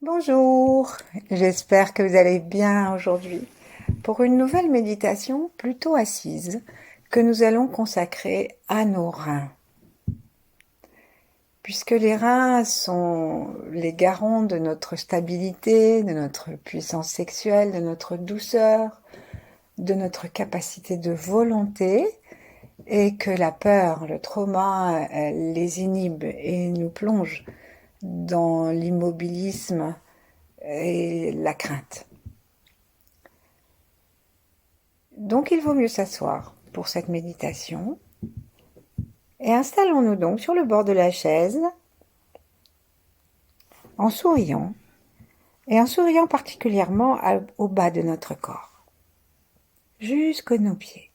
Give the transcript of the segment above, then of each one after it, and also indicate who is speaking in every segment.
Speaker 1: Bonjour, j'espère que vous allez bien aujourd'hui pour une nouvelle méditation plutôt assise que nous allons consacrer à nos reins. Puisque les reins sont les garants de notre stabilité, de notre puissance sexuelle, de notre douceur, de notre capacité de volonté, et que la peur, le trauma les inhibe et nous plonge dans l'immobilisme et la crainte. Donc il vaut mieux s'asseoir pour cette méditation et installons-nous donc sur le bord de la chaise en souriant et en souriant particulièrement au bas de notre corps, jusqu'aux nos pieds.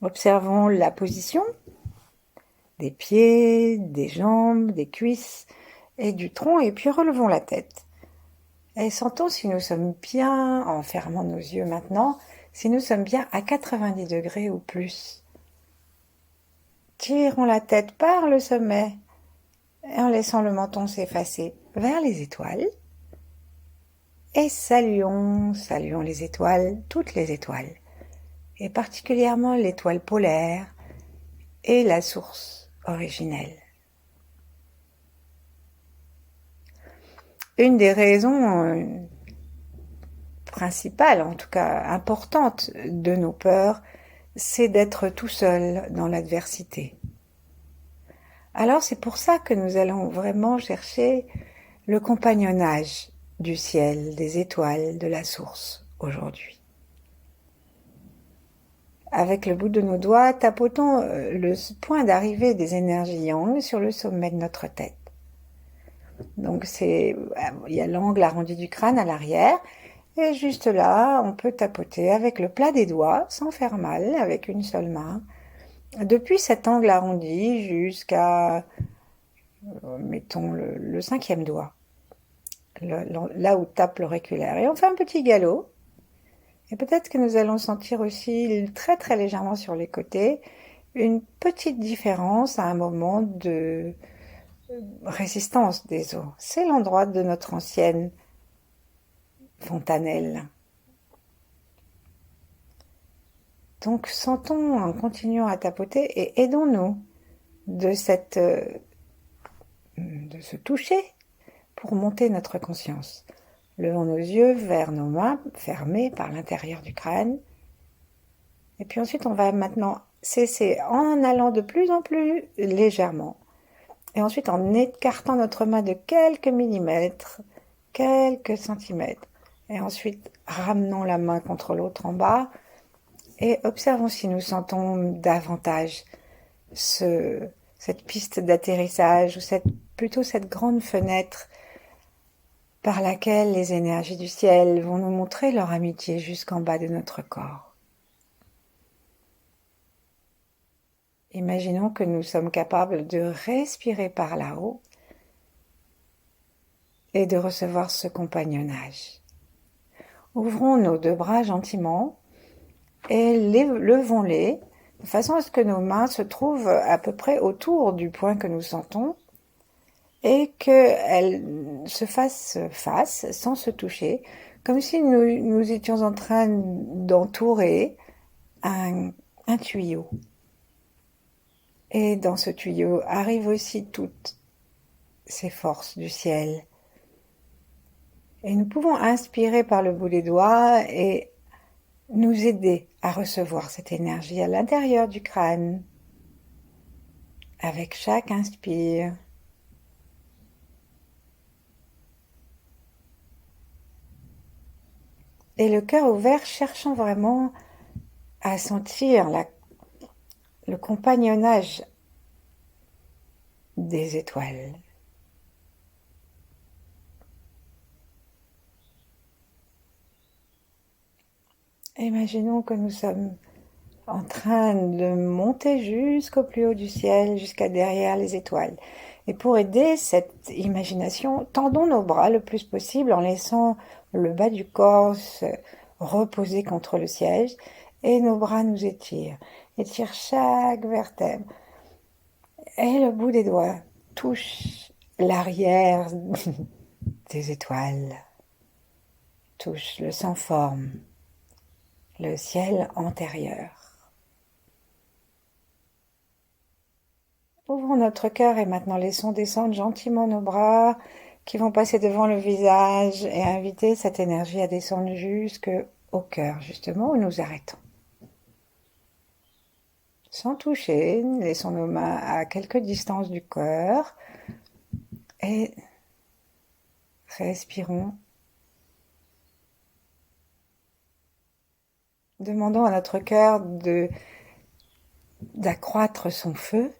Speaker 1: Observons la position des pieds, des jambes, des cuisses et du tronc et puis relevons la tête. Et sentons si nous sommes bien, en fermant nos yeux maintenant, si nous sommes bien à 90 degrés ou plus. Tirons la tête par le sommet et en laissant le menton s'effacer vers les étoiles. Et saluons les étoiles, toutes les étoiles, et particulièrement l'étoile polaire et la source originelle. Une des raisons principales, en tout cas importantes, de nos peurs, c'est d'être tout seul dans l'adversité. Alors c'est pour ça que nous allons vraiment chercher le compagnonnage du ciel, des étoiles, de la source aujourd'hui. Avec le bout de nos doigts, tapotons le point d'arrivée des énergies yang sur le sommet de notre tête. Donc il y a l'angle arrondi du crâne à l'arrière, et juste là, on peut tapoter avec le plat des doigts, sans faire mal, avec une seule main, depuis cet angle arrondi jusqu'à, mettons, le cinquième doigt, là où tape l'auriculaire. Et on fait un petit galop. Et peut-être que nous allons sentir aussi très très légèrement sur les côtés une petite différence à un moment de résistance des os. C'est l'endroit de notre ancienne fontanelle. Donc sentons en continuant à tapoter et aidons-nous de ce toucher pour monter notre conscience. Levons nos yeux vers nos mains fermées par l'intérieur du crâne. Et puis ensuite, on va maintenant cesser en allant de plus en plus légèrement. Et ensuite, en écartant notre main de quelques millimètres, quelques centimètres. Et ensuite, ramenons la main contre l'autre en bas. Et observons si nous sentons davantage cette piste d'atterrissage ou plutôt cette grande fenêtre par laquelle les énergies du ciel vont nous montrer leur amitié jusqu'en bas de notre corps. Imaginons que nous sommes capables de respirer par là-haut et de recevoir ce compagnonnage. Ouvrons nos deux bras gentiment et levons-les de façon à ce que nos mains se trouvent à peu près autour du point que nous sentons et qu'elles se fassent face sans se toucher, comme si nous étions en train d'entourer un tuyau. Et dans ce tuyau arrivent aussi toutes ces forces du ciel. Et nous pouvons inspirer par le bout des doigts et nous aider à recevoir cette énergie à l'intérieur du crâne. Avec chaque inspire, et le cœur ouvert, cherchant vraiment à sentir le compagnonnage des étoiles. Imaginons que nous sommes en train de monter jusqu'au plus haut du ciel, jusqu'à derrière les étoiles. Et pour aider cette imagination, tendons nos bras le plus possible en laissant le bas du corps se reposer contre le siège et nos bras nous étirent. Étirent chaque vertèbre. Et le bout des doigts touche l'arrière des étoiles touche le sans forme, le ciel antérieur. Ouvrons notre cœur et maintenant laissons descendre gentiment nos bras qui vont passer devant le visage et inviter cette énergie à descendre jusqu'au cœur, justement, où nous arrêtons. Sans toucher, laissons nos mains à quelques distances du cœur et respirons. Demandons à notre cœur d'accroître son feu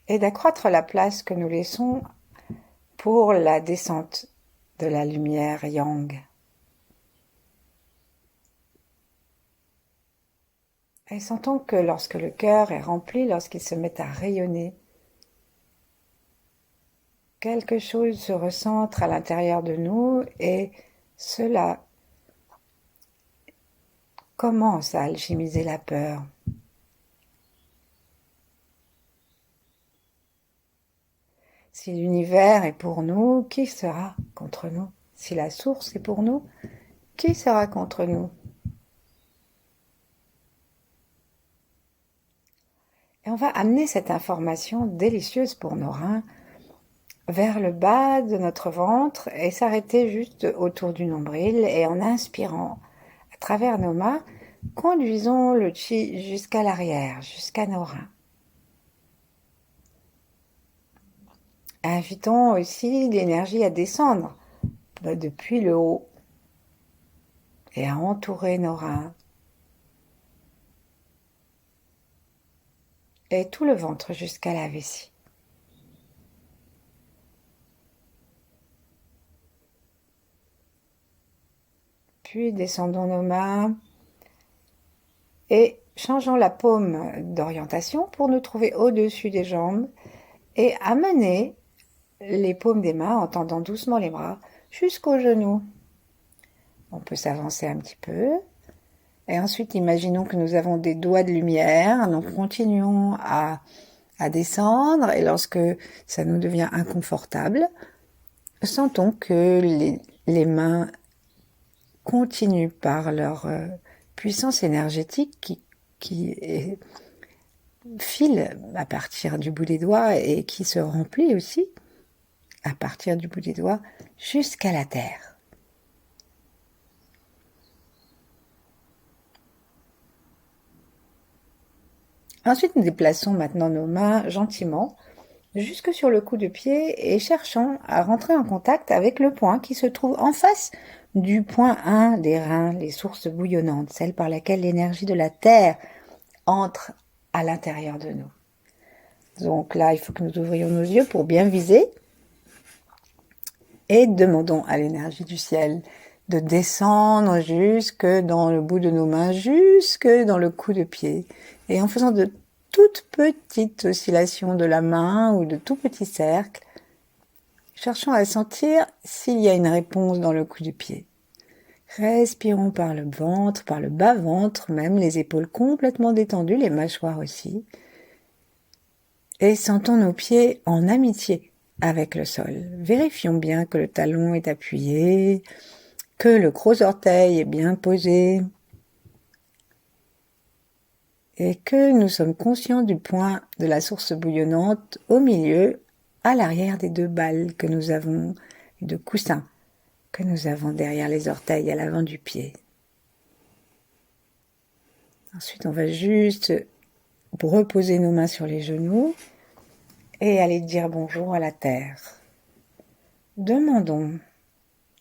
Speaker 1: et d'accroître la place que nous laissons pour la descente de la lumière yang. Et sentons que lorsque le cœur est rempli, lorsqu'il se met à rayonner, quelque chose se recentre à l'intérieur de nous et cela commence à alchimiser la peur. Si l'univers est pour nous, qui sera contre nous? Si la source est pour nous, qui sera contre nous? Et on va amener cette information délicieuse pour nos reins vers le bas de notre ventre et s'arrêter juste autour du nombril. Et en inspirant à travers nos mains, conduisons le chi jusqu'à l'arrière, jusqu'à nos reins. Invitons aussi l'énergie à descendre depuis le haut et à entourer nos reins et tout le ventre jusqu'à la vessie. Puis descendons nos mains et changeons la paume d'orientation pour nous trouver au-dessus des jambes et amener les paumes des mains en tendant doucement les bras jusqu'aux genoux. On peut s'avancer un petit peu. Et ensuite, imaginons que nous avons des doigts de lumière. Donc, continuons à descendre. Et lorsque ça nous devient inconfortable, sentons que les mains continuent par leur puissance énergétique qui file à partir du bout des doigts et qui se remplit aussi à partir du bout des doigts jusqu'à la terre. Ensuite, nous déplaçons maintenant nos mains gentiment jusque sur le cou de pied et cherchons à rentrer en contact avec le point qui se trouve en face du point 1 des reins, les sources bouillonnantes, celle par laquelle l'énergie de la terre entre à l'intérieur de nous. Donc là, il faut que nous ouvrions nos yeux pour bien viser et demandons à l'énergie du ciel de descendre jusque dans le bout de nos mains, jusque dans le cou de pied. Et en faisant de toutes petites oscillations de la main ou de tout petits cercles, cherchons à sentir s'il y a une réponse dans le cou du pied. Respirons par le ventre, par le bas-ventre, même les épaules complètement détendues, les mâchoires aussi. Et sentons nos pieds en amitié avec le sol. Vérifions bien que le talon est appuyé, que le gros orteil est bien posé et que nous sommes conscients du point de la source bouillonnante au milieu, à l'arrière des deux balles que nous avons, de coussins que nous avons derrière les orteils à l'avant du pied. Ensuite, on va juste reposer nos mains sur les genoux et aller dire bonjour à la terre. Demandons,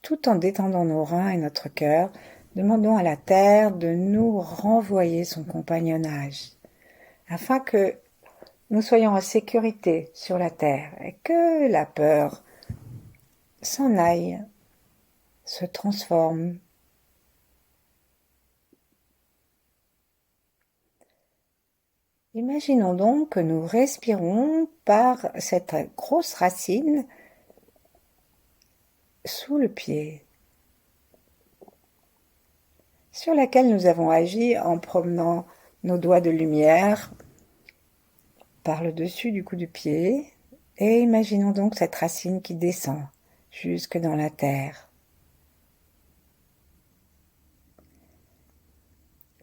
Speaker 1: tout en détendant nos reins et notre cœur, demandons à la terre de nous renvoyer son compagnonnage, afin que nous soyons en sécurité sur la terre et que la peur s'en aille, se transforme. Imaginons donc que nous respirons par cette grosse racine sous le pied, sur laquelle nous avons agi en promenant nos doigts de lumière par le dessus du cou du pied, et imaginons donc cette racine qui descend jusque dans la terre.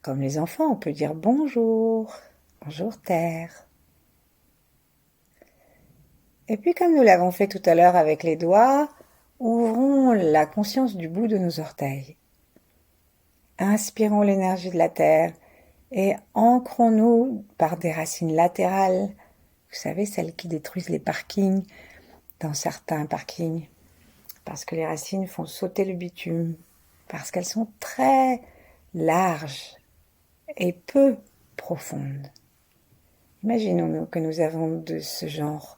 Speaker 1: Comme les enfants, on peut dire bonjour, bonjour terre. Et puis comme nous l'avons fait tout à l'heure avec les doigts, ouvrons la conscience du bout de nos orteils. Inspirons l'énergie de la terre et ancrons-nous par des racines latérales. Vous savez, celles qui détruisent les parkings dans certains parkings. Parce que les racines font sauter le bitume. Parce qu'elles sont très larges et peu profondes. Imaginons-nous que nous avons de ce genre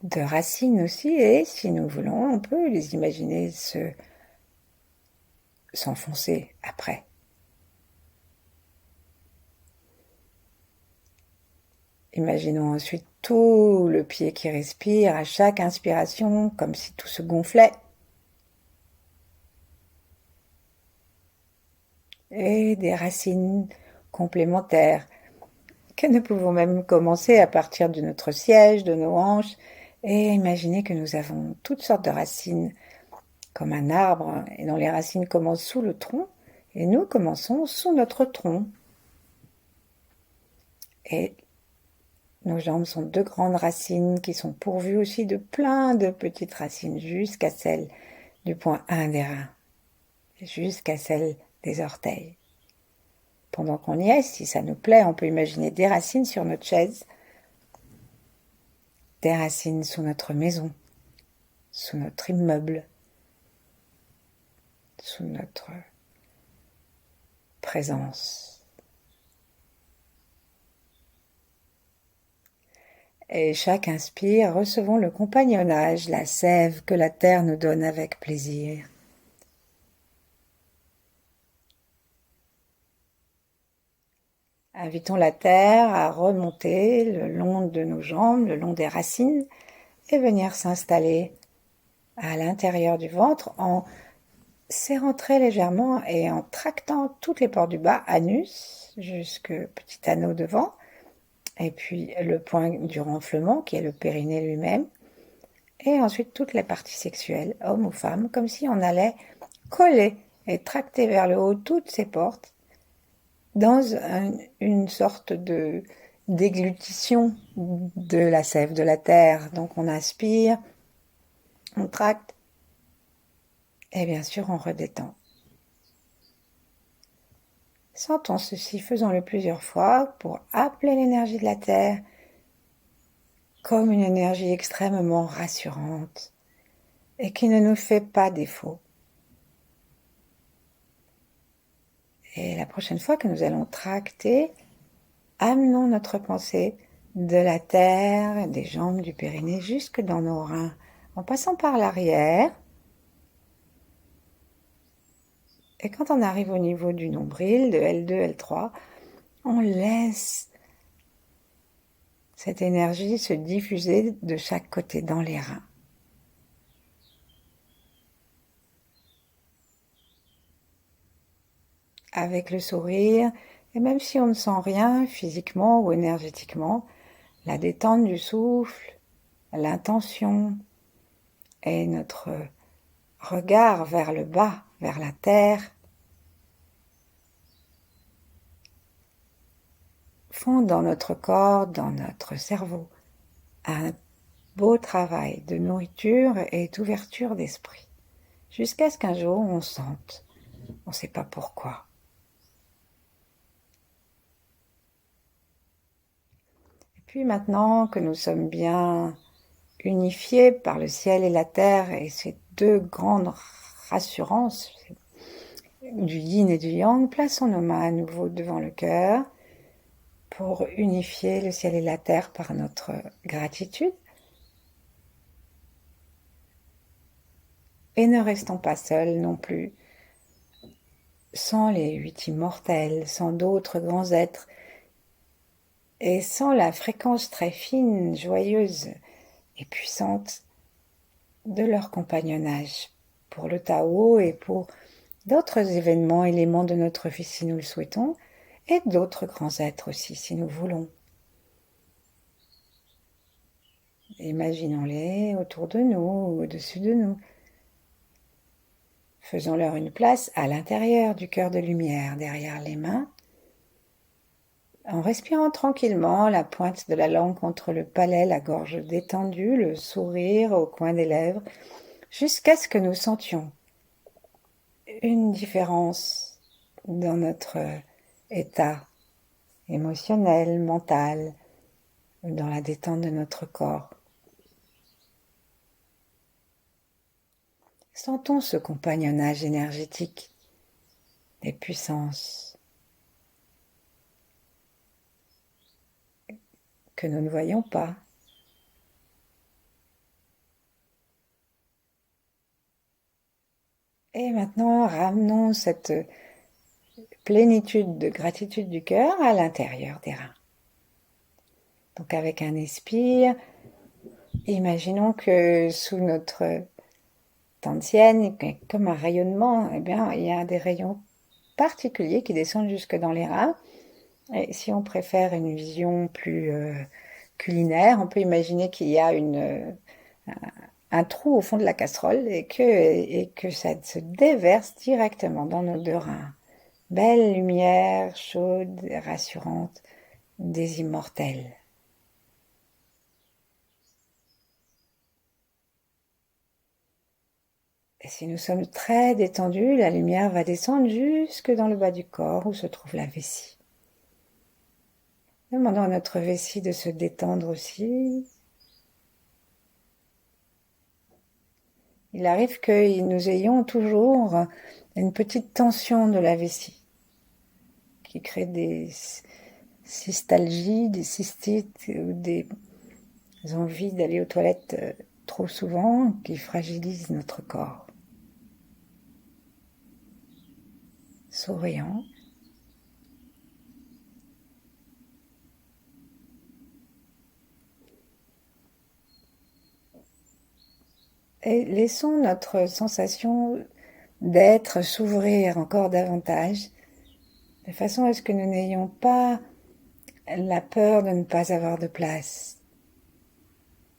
Speaker 1: de racines aussi, et si nous voulons, on peut les imaginer s'enfoncer après. Imaginons ensuite tout le pied qui respire à chaque inspiration, comme si tout se gonflait. Et des racines complémentaires que nous pouvons même commencer à partir de notre siège, de nos hanches, et imaginer que nous avons toutes sortes de racines comme un arbre, et dont les racines commencent sous le tronc, et nous commençons sous notre tronc. Et nos jambes sont deux grandes racines qui sont pourvues aussi de plein de petites racines jusqu'à celle du point 1 des reins, jusqu'à celle des orteils. Pendant qu'on y est, si ça nous plaît, on peut imaginer des racines sur notre chaise, des racines sous notre maison, sous notre immeuble, sous notre présence. Et chaque inspire, recevons le compagnonnage, la sève que la terre nous donne avec plaisir. Invitons la terre à remonter le long de nos jambes, le long des racines, et venir s'installer à l'intérieur du ventre en serrant très légèrement et en tractant toutes les portes du bas, anus, jusque petit anneau devant, et puis le point du renflement qui est le périnée lui-même, et ensuite toutes les parties sexuelles, homme ou femme, comme si on allait coller et tracter vers le haut toutes ces portes dans une sorte de déglutition de la sève de la terre. Donc on inspire, on tracte, et bien sûr on redétend. Sentons ceci, faisons-le plusieurs fois pour appeler l'énergie de la terre comme une énergie extrêmement rassurante et qui ne nous fait pas défaut. Et la prochaine fois que nous allons tracter, amenons notre pensée de la terre, des jambes, du périnée jusque dans nos reins, en passant par l'arrière. Et quand on arrive au niveau du nombril, de L2, L3, on laisse cette énergie se diffuser de chaque côté dans les reins. Avec le sourire, et même si on ne sent rien physiquement ou énergétiquement, la détente du souffle, l'intention et notre regard vers le bas, vers la terre, font dans notre corps, dans notre cerveau, un beau travail de nourriture et d'ouverture d'esprit, jusqu'à ce qu'un jour on sente, on ne sait pas pourquoi. Et puis maintenant que nous sommes bien unifiés par le ciel et la terre et ces deux grandes rassurances du yin et du yang, plaçons nos mains à nouveau devant le cœur pour unifier le ciel et la terre par notre gratitude. Et ne restons pas seuls non plus, sans les 8 immortels, sans d'autres grands êtres, et sans la fréquence très fine, joyeuse et puissante de leur compagnonnage pour le Tao et pour d'autres événements, éléments de notre vie si nous le souhaitons, et d'autres grands êtres aussi si nous voulons. Imaginons-les autour de nous, au-dessus de nous. Faisons-leur une place à l'intérieur du cœur de lumière, derrière les mains, en respirant tranquillement, la pointe de la langue contre le palais, la gorge détendue, le sourire au coin des lèvres, jusqu'à ce que nous sentions une différence dans notre état émotionnel, mental, dans la détente de notre corps. Sentons ce compagnonnage énergétique des puissances que nous ne voyons pas. Et maintenant, ramenons cette plénitude de gratitude du cœur à l'intérieur des reins. Donc avec un expire, imaginons que sous notre tantienne, comme un rayonnement, eh bien, il y a des rayons particuliers qui descendent jusque dans les reins. Et si on préfère une vision plus culinaire, on peut imaginer qu'il y a un trou au fond de la casserole et que ça se déverse directement dans nos deux reins. Belle lumière chaude et rassurante des immortels. Et si nous sommes très détendus, la lumière va descendre jusque dans le bas du corps où se trouve la vessie. Demandons à notre vessie de se détendre aussi. Il arrive que nous ayons toujours une petite tension de la vessie qui crée des cystalgies, des cystites ou des envies d'aller aux toilettes trop souvent qui fragilisent notre corps. Souriant. Et laissons notre sensation d'être s'ouvrir encore davantage, de façon à ce que nous n'ayons pas la peur de ne pas avoir de place,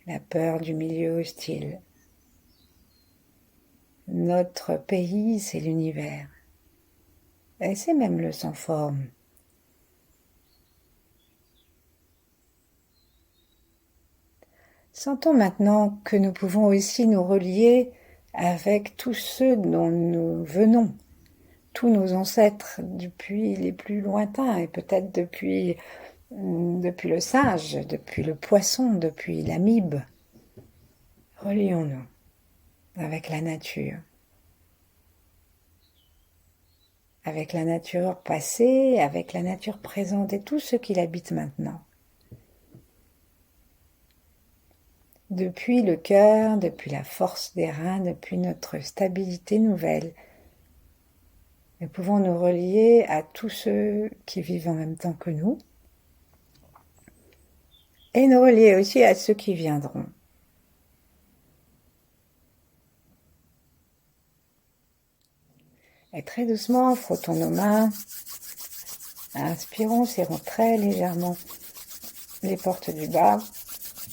Speaker 1: la peur du milieu hostile. Notre pays, c'est l'univers. Et c'est même le sans forme. Sentons maintenant que nous pouvons aussi nous relier avec tous ceux dont nous venons, tous nos ancêtres depuis les plus lointains et peut-être depuis le singe, depuis le poisson, depuis l'amibe. Relions-nous avec la nature passée, avec la nature présente et tout ce qui l'habite maintenant. Depuis le cœur, depuis la force des reins, depuis notre stabilité nouvelle, nous pouvons nous relier à tous ceux qui vivent en même temps que nous et nous relier aussi à ceux qui viendront. Et très doucement, frottons nos mains, inspirons, serrons très légèrement les portes du bas,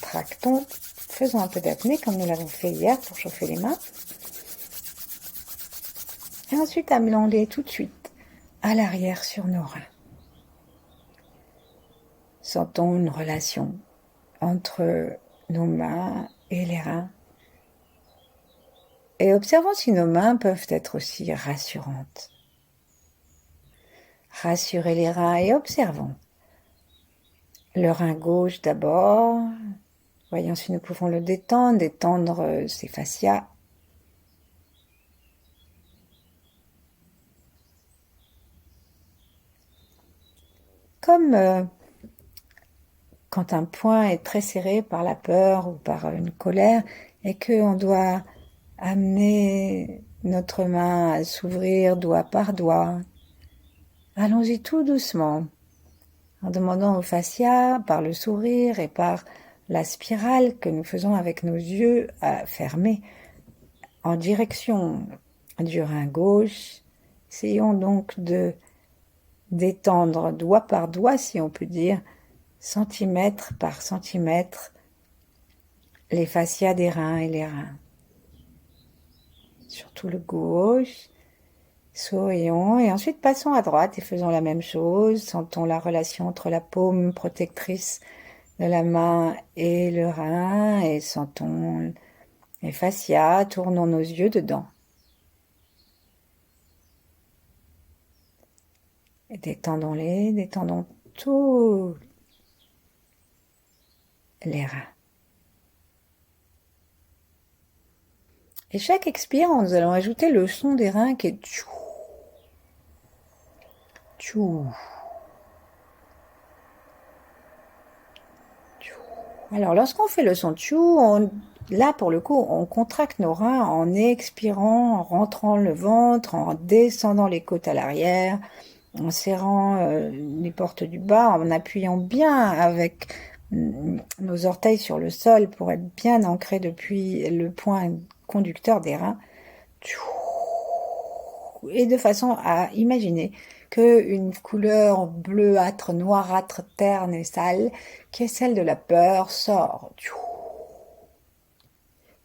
Speaker 1: tractons, faisons un peu d'apnée comme nous l'avons fait hier pour chauffer les mains. Et ensuite, amenons-les tout de suite à l'arrière sur nos reins. Sentons une relation entre nos mains et les reins. Et observons si nos mains peuvent être aussi rassurantes. Rassurez les reins et observons. Le rein gauche d'abord. Voyons si nous pouvons le détendre ses fascias. Comme quand un poing est très serré par la peur ou par une colère et qu'on doit amener notre main à s'ouvrir doigt par doigt. Allons-y tout doucement, en demandant au fascia, par le sourire et par la spirale que nous faisons avec nos yeux fermés en direction du rein gauche. Essayons donc de d'étendre doigt par doigt, si on peut dire, centimètre par centimètre, les fascias des reins et les reins. Surtout le gauche. Sourions et ensuite passons à droite et faisons la même chose. Sentons la relation entre la paume protectrice de la main et le rein et sentons les fascias. Tournons nos yeux dedans. Et détendons-les, détendons tous les reins. Et chaque expire, nous allons ajouter le son des reins qui est tchou, tchou, tchou. Alors, lorsqu'on fait le son tchou, là, pour le coup, on contracte nos reins en expirant, en rentrant le ventre, en descendant les côtes à l'arrière, en serrant les portes du bas, en appuyant bien avec nos orteils sur le sol pour être bien ancrés depuis le point conducteur des reins. Et de façon à imaginer qu'une couleur bleuâtre, noirâtre, terne et sale, qui est celle de la peur, sort.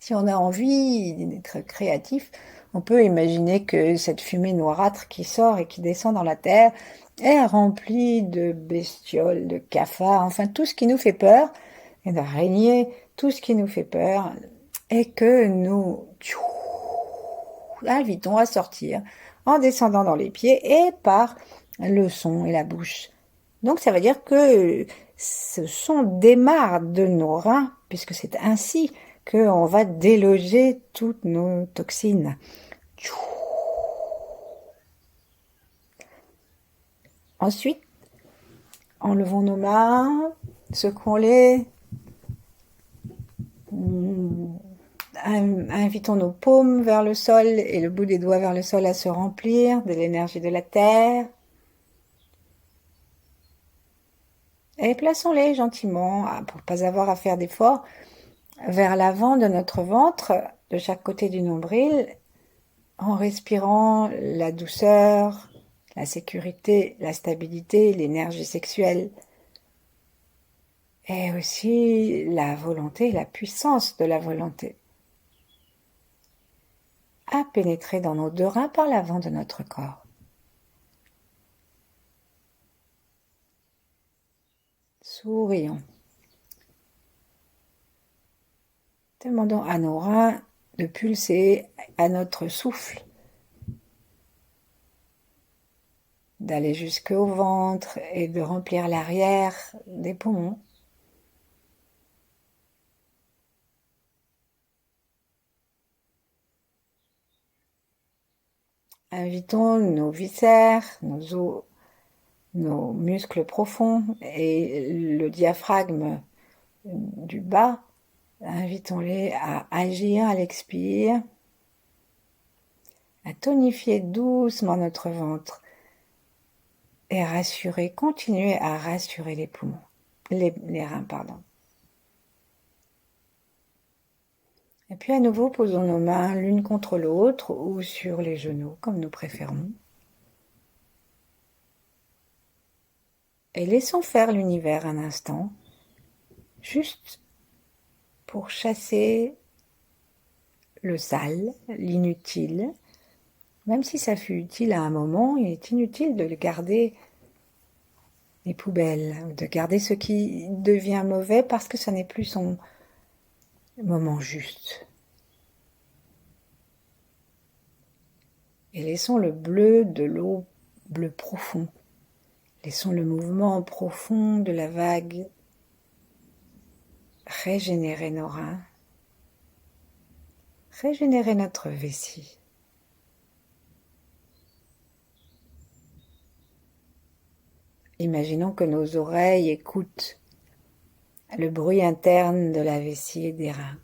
Speaker 1: Si on a envie d'être créatif, on peut imaginer que cette fumée noirâtre qui sort et qui descend dans la terre est remplie de bestioles, de cafards, enfin tout ce qui nous fait peur, et d'araignées, tout ce qui nous fait peur, et que nous invitons à sortir en descendant dans les pieds et par le son et la bouche. Donc ça veut dire que ce son démarre de nos reins, puisque c'est ainsi qu'on va déloger toutes nos toxines. Ensuite, enlevons nos mains, secouons-les, invitons nos paumes vers le sol et le bout des doigts vers le sol à se remplir de l'énergie de la terre. Et plaçons-les gentiment, pour ne pas avoir à faire d'efforts, vers l'avant de notre ventre, de chaque côté du nombril, en respirant la douceur, la sécurité, la stabilité, l'énergie sexuelle, et aussi la volonté, la puissance de la volonté, à pénétrer dans nos deux reins par l'avant de notre corps. Sourions. Demandons à nos reins de pulser à notre souffle, d'aller jusqu'au ventre et de remplir l'arrière des poumons. Invitons nos viscères, nos os, nos muscles profonds et le diaphragme du bas, invitons-les à agir à l'expire, à tonifier doucement notre ventre et rassurer, continuer à rassurer les poumons, les reins, pardon. Et puis à nouveau, posons nos mains l'une contre l'autre ou sur les genoux, comme nous préférons. Et laissons faire l'univers un instant, juste pour chasser le sale, l'inutile. Même si ça fut utile à un moment, il est inutile de le garder les poubelles, de garder ce qui devient mauvais parce que ça n'est plus son moment juste. Et laissons le bleu de l'eau, bleu profond. Laissons le mouvement profond de la vague régénérer nos reins, régénérer notre vessie. Imaginons que nos oreilles écoutent le bruit interne de la vessie et des reins.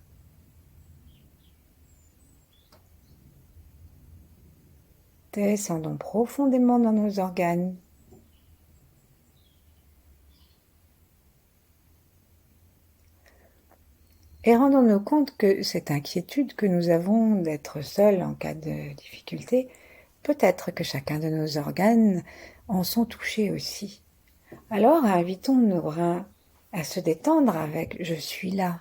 Speaker 1: Descendons profondément dans nos organes. Et rendons-nous compte que cette inquiétude que nous avons d'être seuls en cas de difficulté, peut-être que chacun de nos organes en sont touchés aussi. Alors invitons nos reins à se détendre avec « je suis là ».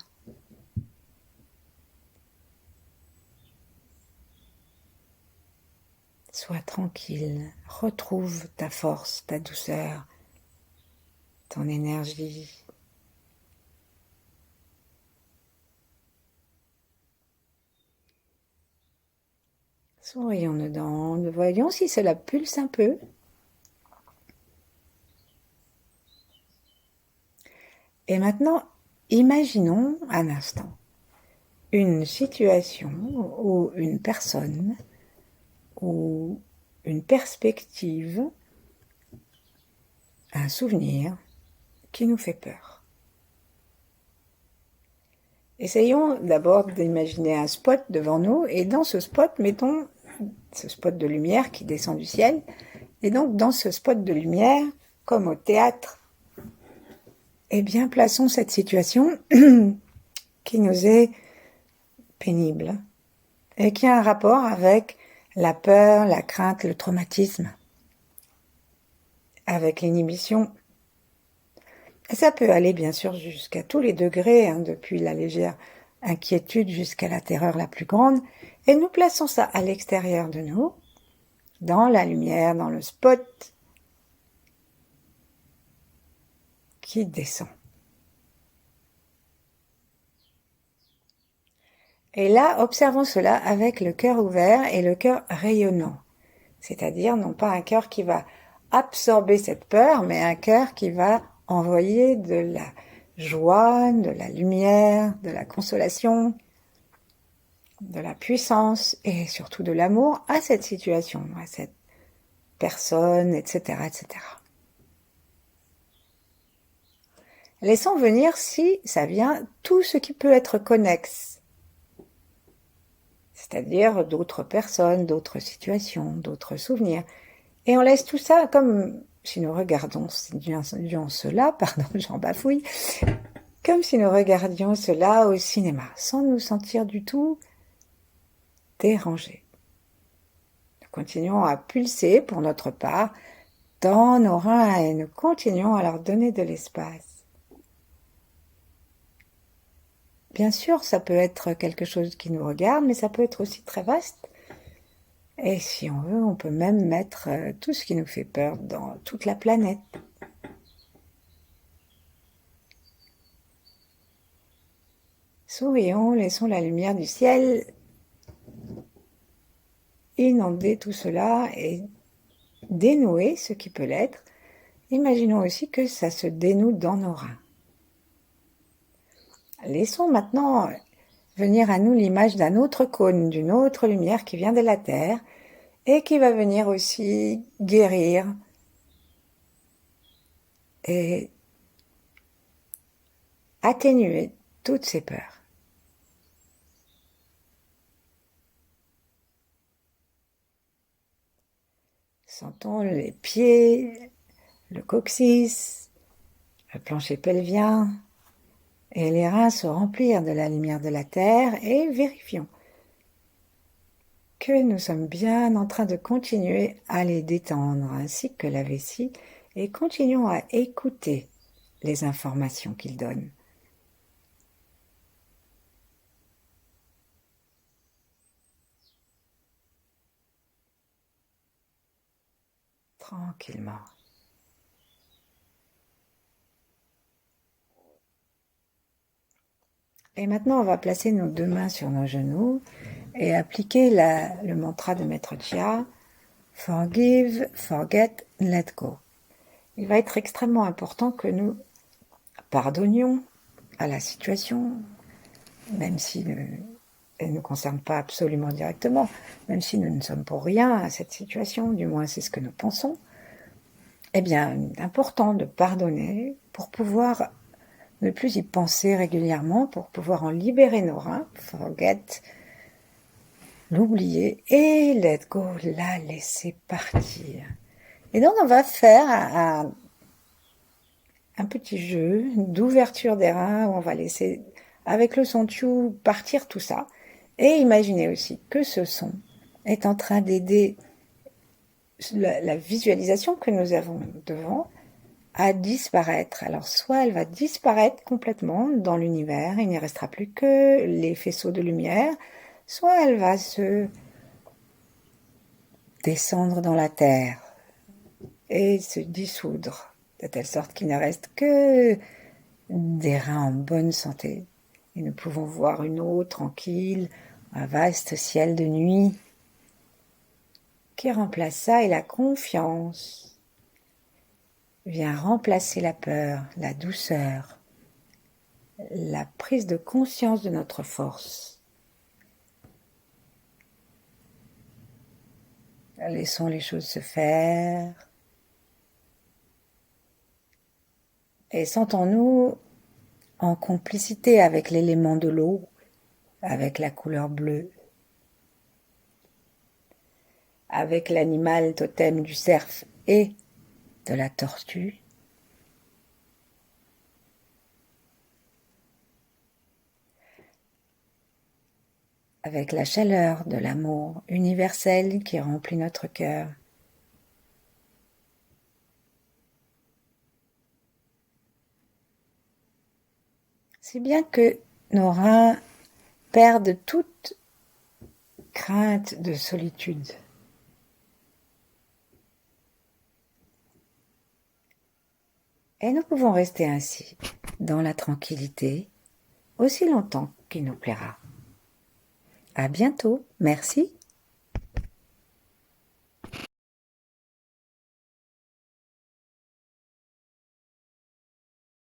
Speaker 1: Sois tranquille, retrouve ta force, ta douceur, ton énergie. Sourions dedans, voyons si cela pulse un peu. Et maintenant, imaginons un instant une situation ou une personne ou une perspective, un souvenir qui nous fait peur. Essayons d'abord d'imaginer un spot devant nous et dans ce spot, mettons ce spot de lumière qui descend du ciel. Et donc dans ce spot de lumière, comme au théâtre, eh bien plaçons cette situation qui nous est pénible et qui a un rapport avec la peur, la crainte, le traumatisme, avec l'inhibition. Et ça peut aller bien sûr jusqu'à tous les degrés, depuis la légère inquiétude jusqu'à la terreur la plus grande, et nous plaçons ça à l'extérieur de nous, dans la lumière, dans le spot qui descend. Et là, observons cela avec le cœur ouvert et le cœur rayonnant. C'est-à-dire non pas un cœur qui va absorber cette peur, mais un cœur qui va envoyer de la joie, de la lumière, de la consolation, de la puissance et surtout de l'amour à cette situation, à cette personne, etc., etc. Laissons venir, si ça vient, tout ce qui peut être connexe, c'est-à-dire d'autres personnes, d'autres situations, d'autres souvenirs. Et on laisse tout ça comme si nous regardions cela, pardon, j'en bafouille, comme si nous regardions cela au cinéma, sans nous sentir du tout dérangés. Nous continuons à pulser pour notre part dans nos reins et nous continuons à leur donner de l'espace. Bien sûr, ça peut être quelque chose qui nous regarde, mais ça peut être aussi très vaste. Et si on veut, on peut même mettre tout ce qui nous fait peur dans toute la planète. Sourions, laissons la lumière du ciel inonder tout cela et dénouer ce qui peut l'être. Imaginons aussi que ça se dénoue dans nos reins. Laissons maintenant venir à nous l'image d'un autre cône, d'une autre lumière qui vient de la Terre et qui va venir aussi guérir et atténuer toutes ces peurs. Sentons les pieds, le coccyx, le plancher pelvien et les reins se remplir de la lumière de la Terre et vérifions que nous sommes bien en train de continuer à les détendre ainsi que la vessie et continuons à écouter les informations qu'ils donnent. Tranquillement. Et maintenant, on va placer nos deux mains sur nos genoux et appliquer le mantra de Maître Chia, Forgive, Forget, Let Go. Il va être extrêmement important que nous pardonnions à la situation, même si elle ne nous concerne pas absolument directement, même si nous ne sommes pour rien à cette situation, du moins c'est ce que nous pensons. Eh bien, important de pardonner pour pouvoir ne plus y penser régulièrement, pour pouvoir en libérer nos reins, forget, l'oublier et let go, la laisser partir. Et donc on va faire un petit jeu d'ouverture des reins où on va laisser avec le son Tchu partir tout ça et imaginer aussi que ce son est en train d'aider la visualisation que nous avons devant à disparaître. Alors soit elle va disparaître complètement dans l'univers, il n'y restera plus que les faisceaux de lumière, soit elle va se descendre dans la terre et se dissoudre, de telle sorte qu'il ne reste que des reins en bonne santé. Et nous pouvons voir une eau tranquille, un vaste ciel de nuit qui remplace ça, et la confiance vient remplacer la peur, la douceur, la prise de conscience de notre force. Laissons les choses se faire et sentons-nous en complicité avec l'élément de l'eau, avec la couleur bleue, avec l'animal totem du cerf et de la tortue, avec la chaleur de l'amour universel qui remplit notre cœur. Si bien que nos reins perdent toute crainte de solitude. Et nous pouvons rester ainsi, dans la tranquillité, aussi longtemps qu'il nous plaira. À bientôt, merci.